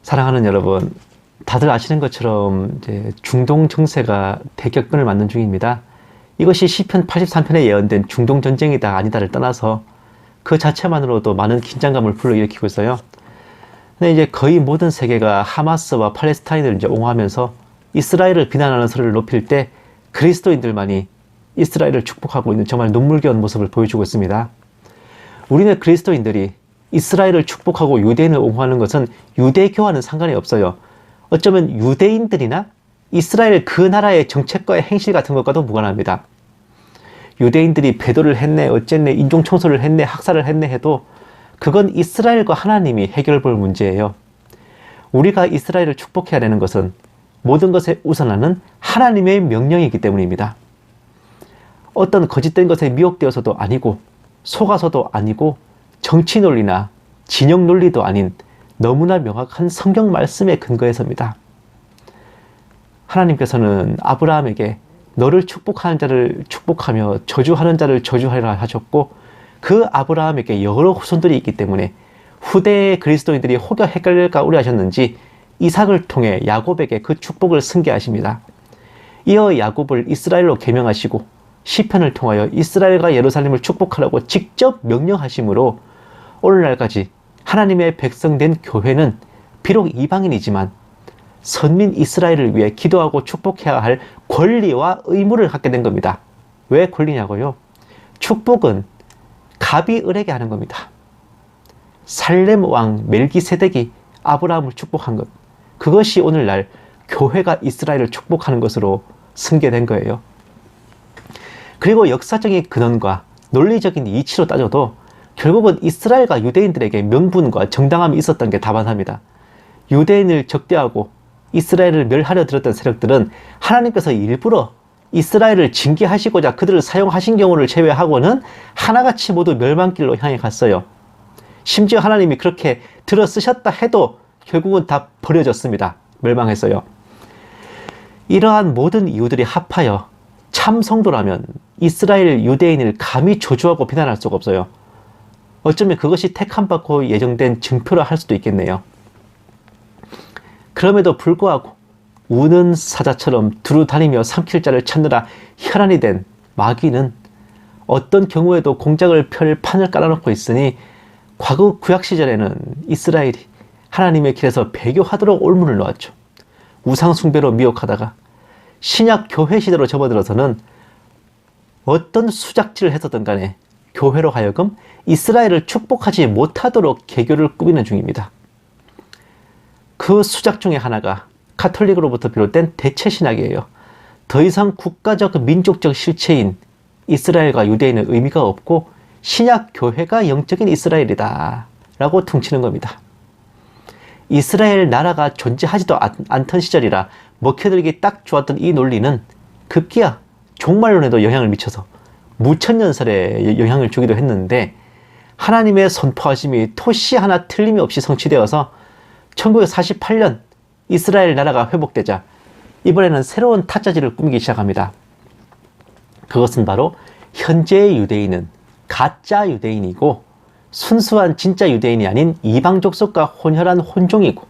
사랑하는 여러분, 다들 아시는 것처럼 이제 중동 정세가 대격변을 맞는 중입니다. 이것이 시편 83편에 예언된 중동 전쟁이다 아니다를 떠나서 그 자체만으로도 많은 긴장감을 불러일으키고 있어요. 근데 이제 거의 모든 세계가 하마스와 팔레스타인을 이제 옹호하면서 이스라엘을 비난하는 소리를 높일 때 그리스도인들만이 이스라엘을 축복하고 있는 정말 눈물겨운 모습을 보여주고 있습니다. 우리는 그리스도인들이 이스라엘을 축복하고 유대인을 옹호하는 것은 유대교와는 상관이 없어요. 어쩌면 유대인들이나 이스라엘 그 나라의 정책과의 행실 같은 것과도 무관합니다. 유대인들이 배도를 했네, 어쨌네, 인종 청소를 했네, 학살을 했네 해도 그건 이스라엘과 하나님이 해결해 볼 문제예요. 우리가 이스라엘을 축복해야 되는 것은 모든 것에 우선하는 하나님의 명령이기 때문입니다. 어떤 거짓된 것에 미혹되어서도 아니고 속아서도 아니고 정치 논리나 진영 논리도 아닌 너무나 명확한 성경 말씀에 근거해서입니다. 하나님께서는 아브라함에게 너를 축복하는 자를 축복하며 저주하는 자를 저주하리라 하셨고, 그 아브라함에게 여러 후손들이 있기 때문에 후대의 그리스도인들이 혹여 헷갈릴까 우려하셨는지 이삭을 통해 야곱에게 그 축복을 승계하십니다. 이어 야곱을 이스라엘로 계명하시고 시편을 통하여 이스라엘과 예루살렘을 축복하라고 직접 명령하심으로 오늘날까지 하나님의 백성된 교회는 비록 이방인이지만 선민 이스라엘을 위해 기도하고 축복해야 할 권리와 의무를 갖게 된 겁니다. 왜 권리냐고요? 축복은 갑이 을에게 하는 겁니다. 살렘 왕 멜기세덱이 아브라함을 축복한 것, 그것이 오늘날 교회가 이스라엘을 축복하는 것으로 승계된 거예요. 그리고 역사적인 근원과 논리적인 이치로 따져도 결국은 이스라엘과 유대인들에게 명분과 정당함이 있었던 게 다반사입니다. 유대인을 적대하고 이스라엘을 멸하려 들었던 세력들은 하나님께서 일부러 이스라엘을 징계하시고자 그들을 사용하신 경우를 제외하고는 하나같이 모두 멸망길로 향해 갔어요. 심지어 하나님이 그렇게 들어쓰셨다 해도 결국은 다 버려졌습니다. 멸망했어요. 이러한 모든 이유들이 합하여 참 성도라면 이스라엘 유대인을 감히 저주하고 비난할 수가 없어요. 어쩌면 그것이 택함받고 예정된 증표라 할 수도 있겠네요. 그럼에도 불구하고 우는 사자처럼 두루 다니며 삼킬 자를 찾느라 혈안이 된 마귀는 어떤 경우에도 공작을 펼 판을 깔아놓고 있으니 과거 구약 시절에는 이스라엘이 하나님의 길에서 배교하도록 올문을 놓았죠. 우상 숭배로 미혹하다가 신약 교회 시대로 접어들어서는 어떤 수작질을 했었던 간에 교회로 하여금 이스라엘을 축복하지 못하도록 개교를 꾸미는 중입니다. 그 수작 중에 하나가 가톨릭으로부터 비롯된 대체신학이에요. 더 이상 국가적 민족적 실체인 이스라엘과 유대인은 의미가 없고 신약 교회가 영적인 이스라엘이다 라고 퉁치는 겁니다. 이스라엘 나라가 존재하지도 않던 시절이라 먹혀들기 딱 좋았던 이 논리는 급기야 종말론에도 영향을 미쳐서 무천년설에 영향을 주기도 했는데, 하나님의 선포하심이 토시 하나 틀림없이 성취되어서 1948년 이스라엘 나라가 회복되자 이번에는 새로운 타짜질을 꾸미기 시작합니다. 그것은 바로 현재의 유대인은 가짜 유대인이고 순수한 진짜 유대인이 아닌 이방 족속과 혼혈한 혼종이고,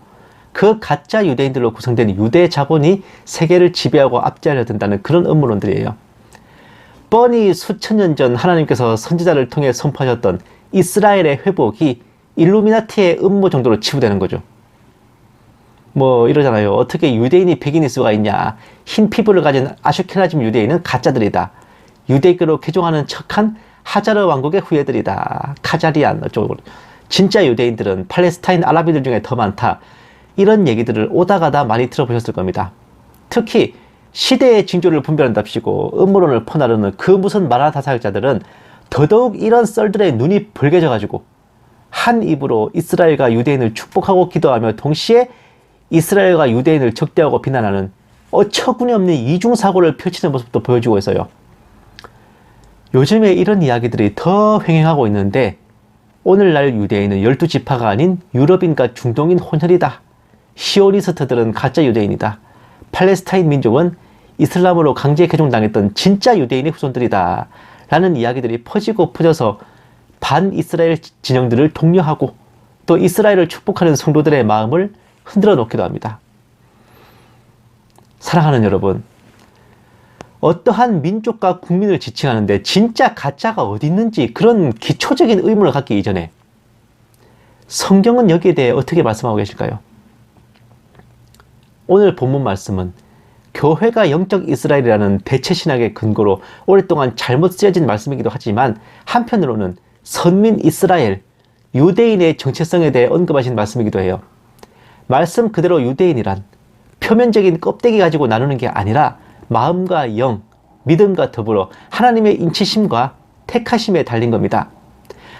그 가짜 유대인들로 구성된 유대 자본이 세계를 지배하고 압제하려 든다는 그런 음모론들이에요. 뻔히 수천 년 전 하나님께서 선지자를 통해 선포하셨던 이스라엘의 회복이 일루미나티의 음모 정도로 치부되는 거죠. 뭐 이러잖아요. 어떻게 유대인이 백인일 수가 있냐. 흰 피부를 가진 아슈케나즘 유대인은 가짜들이다. 유대교로 개종하는 척한 하자르 왕국의 후예들이다. 카자리안 어쩌고. 진짜 유대인들은 팔레스타인 아랍인들 중에 더 많다. 이런 얘기들을 오다가다 많이 들어보셨을 겁니다. 특히 시대의 징조를 분별한답시고 음모론을 퍼나르는 그 무슨 만화사 사역자들은 더더욱 이런 썰들의 눈이 벌게져가지고 한 입으로 이스라엘과 유대인을 축복하고 기도하며 동시에 이스라엘과 유대인을 적대하고 비난하는 어처구니 없는 이중사고를 펼치는 모습도 보여주고 있어요. 요즘에 이런 이야기들이 더 횡행하고 있는데, 오늘날 유대인은 12지파가 아닌 유럽인과 중동인 혼혈이다. 시오니스트들은 가짜 유대인이다. 팔레스타인 민족은 이슬람으로 강제 개종당했던 진짜 유대인의 후손들이다. 라는 이야기들이 퍼지고 퍼져서 반 이스라엘 진영들을 독려하고 또 이스라엘을 축복하는 성도들의 마음을 흔들어 놓기도 합니다. 사랑하는 여러분, 어떠한 민족과 국민을 지칭하는데 진짜 가짜가 어디 있는지 그런 기초적인 의문을 갖기 이전에 성경은 여기에 대해 어떻게 말씀하고 계실까요? 오늘 본문 말씀은 교회가 영적 이스라엘이라는 대체 신학의 근거로 오랫동안 잘못 쓰여진 말씀이기도 하지만 한편으로는 선민 이스라엘, 유대인의 정체성에 대해 언급하신 말씀이기도 해요. 말씀 그대로 유대인이란 표면적인 껍데기 가지고 나누는 게 아니라 마음과 영, 믿음과 더불어 하나님의 인치심과 택하심에 달린 겁니다.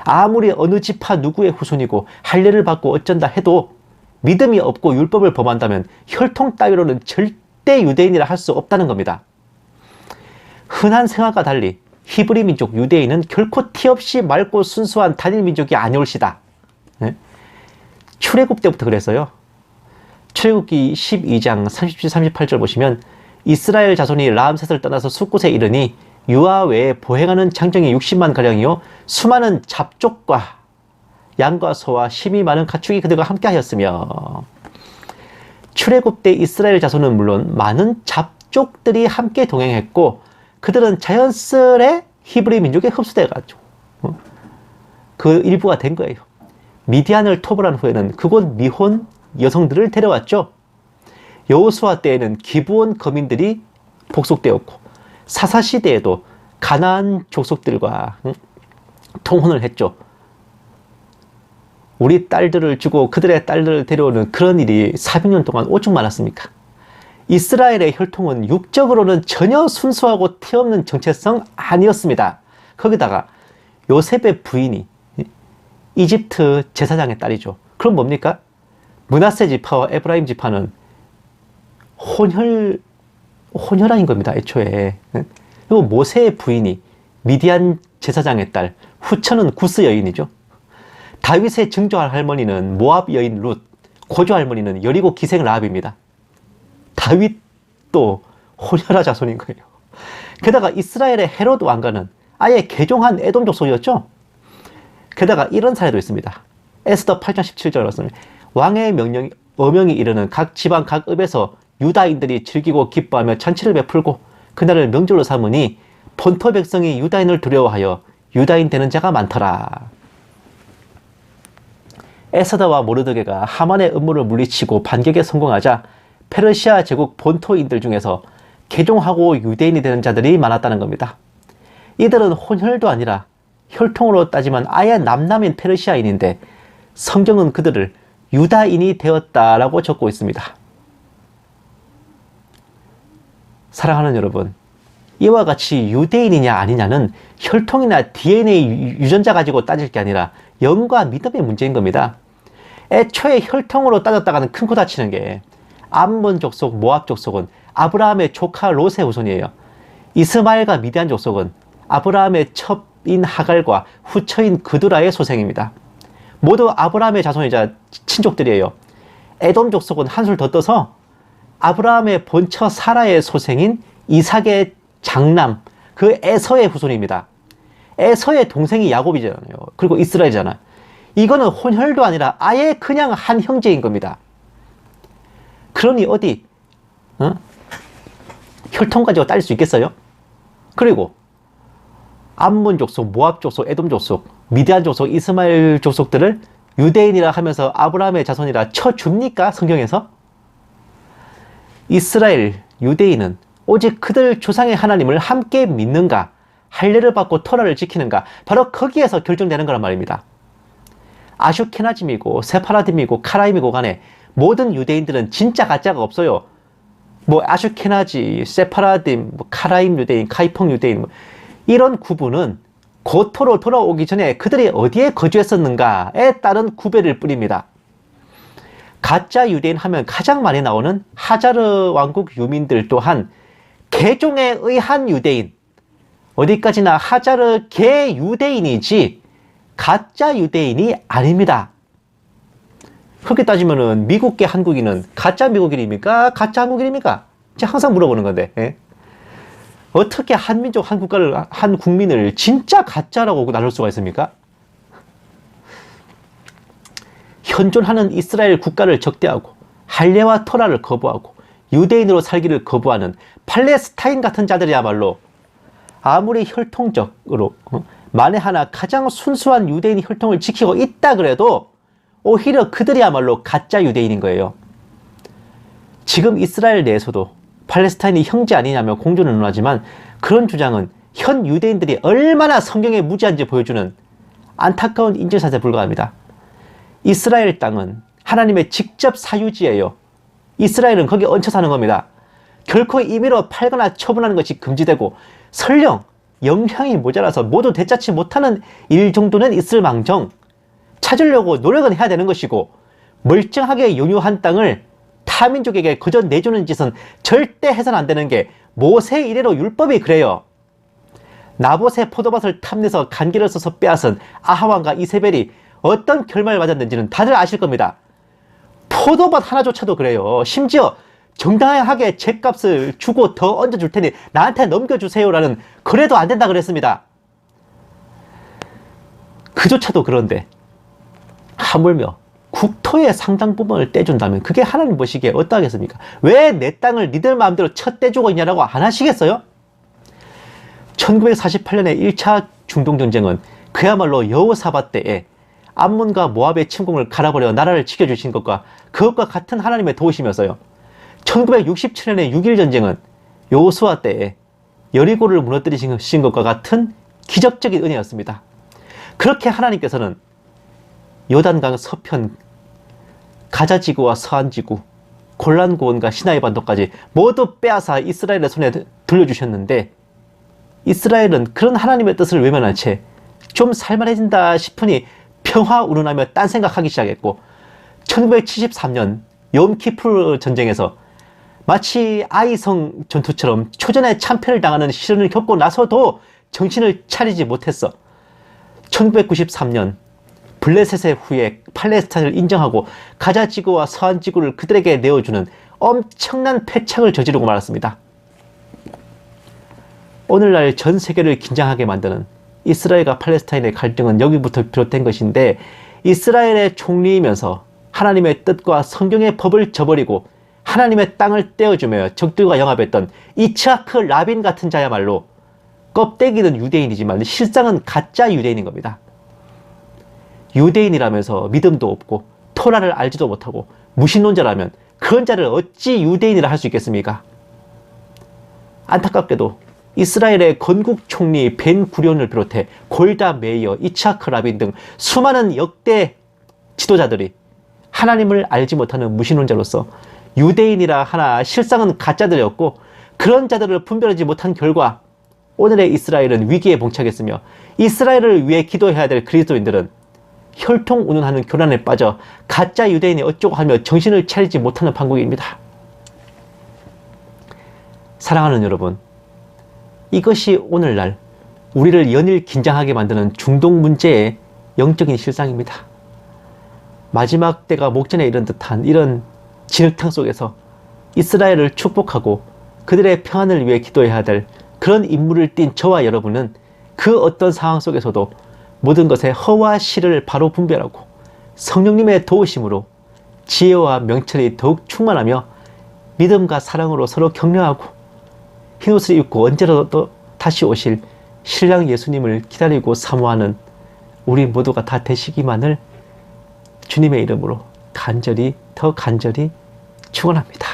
아무리 어느 지파 누구의 후손이고 할례를 받고 어쩐다 해도 믿음이 없고 율법을 범한다면 혈통 따위로는 절대 유대인이라 할 수 없다는 겁니다. 흔한 생각과 달리 히브리 민족 유대인은 결코 티 없이 맑고 순수한 단일 민족이 아니올시다. 네? 출애굽 때부터 그랬어요. 출애굽기 12장 37, 38절 보시면 이스라엘 자손이 라암셋을 떠나서 숫곳에 이르니 유아 외에 보행하는 장정이 60만 가량이요 수많은 잡족과 양과 소와 힘이 많은 가축이 그들과 함께 하였으며, 출애굽 때 이스라엘 자손은 물론 많은 잡족들이 함께 동행했고 그들은 자연스레 히브리 민족에 흡수돼가지고 그 일부가 된 거예요. 미디안을 토벌한 후에는 그곳 미혼 여성들을 데려왔죠. 여호수아 때에는 기브온 거민들이 복속되었고 사사 시대에도 가나안 족속들과 통혼을 했죠. 우리 딸들을 주고 그들의 딸들을 데려오는 그런 일이 400년 동안 오죽 많았습니까? 이스라엘의 혈통은 육적으로는 전혀 순수하고 티없는 정체성 아니었습니다. 거기다가 요셉의 부인이 이집트 제사장의 딸이죠. 그럼 뭡니까? 므낫세 지파와 에브라임 지파는 혼혈아인 겁니다. 애초에. 그리고 모세의 부인이 미디안 제사장의 딸, 후처는 구스 여인이죠. 다윗의 증조 할머니는 모압 여인 룻, 고조 할머니는 여리고 기생 라합입니다. 다윗도 혼혈아 자손인 거예요. 게다가 이스라엘의 헤롯 왕가는 아예 개종한 에돔 족속이었죠. 게다가 이런 사례도 있습니다. 에스더 8장 17절 말씀, 왕의 어명이 이르는 각 지방 각 읍에서 유다인들이 즐기고 기뻐하며 잔치를 베풀고 그날을 명절로 삼으니 본토 백성이 유다인을 두려워하여 유다인 되는 자가 많더라. 에스더와 모르드게가 하만의 음모를 물리치고 반격에 성공하자 페르시아 제국 본토인들 중에서 개종하고 유대인이 되는 자들이 많았다는 겁니다. 이들은 혼혈도 아니라 혈통으로 따지면 아예 남남인 페르시아인인데 성경은 그들을 유다인이 되었다라고 적고 있습니다. 사랑하는 여러분, 이와 같이 유대인이냐 아니냐는 혈통이나 DNA 유전자 가지고 따질 게 아니라 영과 믿음의 문제인 겁니다. 애초에 혈통으로 따졌다가는 큰 코 다치는 게 암몬 족속, 모압 족속은 아브라함의 조카 롯의 후손이에요. 이스마엘과 미디안 족속은 아브라함의 첩인 하갈과 후처인 그두라의 소생입니다. 모두 아브라함의 자손이자 친족들이에요. 에돔 족속은 한술 더 떠서 아브라함의 본처 사라의 소생인 이삭의 장남, 그 에서의 후손입니다. 에서의 동생이 야곱이잖아요. 그리고 이스라엘이잖아요. 이거는 혼혈도 아니라 아예 그냥 한 형제인 겁니다. 그러니 어디 혈통 가지고 따질 수 있겠어요? 그리고 암몬 족속, 모압 족속, 에돔 족속, 미디안 족속, 이스마엘 족속들을 유대인이라 하면서 아브라함의 자손이라 쳐줍니까? 성경에서? 이스라엘, 유대인은 오직 그들 조상의 하나님을 함께 믿는가, 할례를 받고 토라를 지키는가, 바로 거기에서 결정되는 거란 말입니다. 아슈케나즘이고 세파라딤이고 카라임이고 간에 모든 유대인들은 진짜 가짜가 없어요. 뭐 아슈케나지, 세파라딤, 카라임 유대인, 카이펑 유대인, 이런 구분은 고토로 돌아오기 전에 그들이 어디에 거주했었는가에 따른 구별일 뿐입니다. 가짜 유대인 하면 가장 많이 나오는 하자르 왕국 유민들 또한 개종에 의한 유대인, 어디까지나 하자르 개 유대인이지 가짜 유대인이 아닙니다. 그렇게 따지면은 미국계 한국인은 가짜 미국인입니까? 가짜 한국인입니까? 제가 항상 물어보는 건데, 예? 어떻게 한민족, 한 국가를, 한 국민을 진짜 가짜라고 나눌 수가 있습니까? 현존하는 이스라엘 국가를 적대하고 할례와 토라를 거부하고 유대인으로 살기를 거부하는 팔레스타인 같은 자들이야말로 아무리 혈통적으로 만에 하나 가장 순수한 유대인 혈통을 지키고 있다 그래도 오히려 그들이야말로 가짜 유대인인 거예요. 지금 이스라엘 내에서도 팔레스타인이 형제 아니냐며 공조는 논하지만 그런 주장은 현 유대인들이 얼마나 성경에 무지한지 보여주는 안타까운 인증샷에 불과합니다. 이스라엘 땅은 하나님의 직접 사유지예요. 이스라엘은 거기에 얹혀 사는 겁니다. 결코 임의로 팔거나 처분하는 것이 금지되고 설령 영향이 모자라서 모두 되찾지 못하는 일 정도는 있을 망정 찾으려고 노력은 해야 되는 것이고 멀쩡하게拥有한 땅을 타민족에게 그저 내주는 짓은 절대 해서는 안 되는 게 모세 이래로 율법이 그래요. 나봇의 포도밭을 탐내서 간기를 써서 빼앗은 아하왕과 이세벨이 어떤 결말을 맞았는지는 다들 아실 겁니다. 포도밭 하나조차도 그래요. 심지어 정당하게 죗값을 주고 더 얹어줄 테니 나한테 넘겨주세요라는 그래도 안 된다 그랬습니다. 그조차도 그런데 하물며 국토의 상당 부분을 떼준다면 그게 하나님 보시기에 어떠하겠습니까? 왜 내 땅을 니들 마음대로 떼주고 있냐라고 안 하시겠어요? 1948년의 1차 중동전쟁은 그야말로 여호사밧 때에 암몬과 모압의 침공을 갈아버려 나라를 지켜주신 것과 그것과 같은 하나님의 도우심이었어요. 1967년의 6.1전쟁은 여호수아 때에 여리고를 무너뜨리신 것과 같은 기적적인 은혜였습니다. 그렇게 하나님께서는 요단강 서편, 가자지구와 서안지구, 골란고원과 시나이 반도까지 모두 빼앗아 이스라엘의 손에 들려주셨는데 이스라엘은 그런 하나님의 뜻을 외면한 채 좀 살만해진다 싶으니 평화 운운하며 딴 생각하기 시작했고 1973년 욤키푸르 전쟁에서 마치 아이성 전투처럼 초전에 참패를 당하는 시련을 겪고 나서도 정신을 차리지 못했어. 1993년 블레셋의 후에 팔레스타인을 인정하고 가자지구와 서안지구를 그들에게 내어주는 엄청난 패착을 저지르고 말았습니다. 오늘날 전 세계를 긴장하게 만드는 이스라엘과 팔레스타인의 갈등은 여기부터 비롯된 것인데 이스라엘의 총리이면서 하나님의 뜻과 성경의 법을 저버리고 하나님의 땅을 떼어주며 적들과 영합했던 이츠하크 라빈 같은 자야말로 껍데기는 유대인이지만 실상은 가짜 유대인인 겁니다. 유대인이라면서 믿음도 없고 토라를 알지도 못하고 무신론자라면 그런 자를 어찌 유대인이라 할 수 있겠습니까? 안타깝게도 이스라엘의 건국 총리 벤 구리온을 비롯해 골다 메이어, 이츠하크 라빈 등 수많은 역대 지도자들이 하나님을 알지 못하는 무신론자로서 유대인이라 하나 실상은 가짜들이었고 그런 자들을 분별하지 못한 결과 오늘의 이스라엘은 위기에 봉착했으며 이스라엘을 위해 기도해야 될 그리스도인들은 혈통 운운하는 교란에 빠져 가짜 유대인이 어쩌고 하며 정신을 차리지 못하는 판국입니다. 사랑하는 여러분, 이것이 오늘날 우리를 연일 긴장하게 만드는 중동 문제의 영적인 실상입니다. 마지막 때가 목전에 이른 듯한 이런 진흙탕 속에서 이스라엘을 축복하고 그들의 평안을 위해 기도해야 될 그런 임무를 띈 저와 여러분은 그 어떤 상황 속에서도 모든 것의 허와 실을 바로 분별하고 성령님의 도우심으로 지혜와 명철이 더욱 충만하며 믿음과 사랑으로 서로 격려하고 흰옷을 입고 언제라도 다시 오실 신랑 예수님을 기다리고 사모하는 우리 모두가 다 되시기만을 주님의 이름으로 간절히 더 간절히 축원합니다.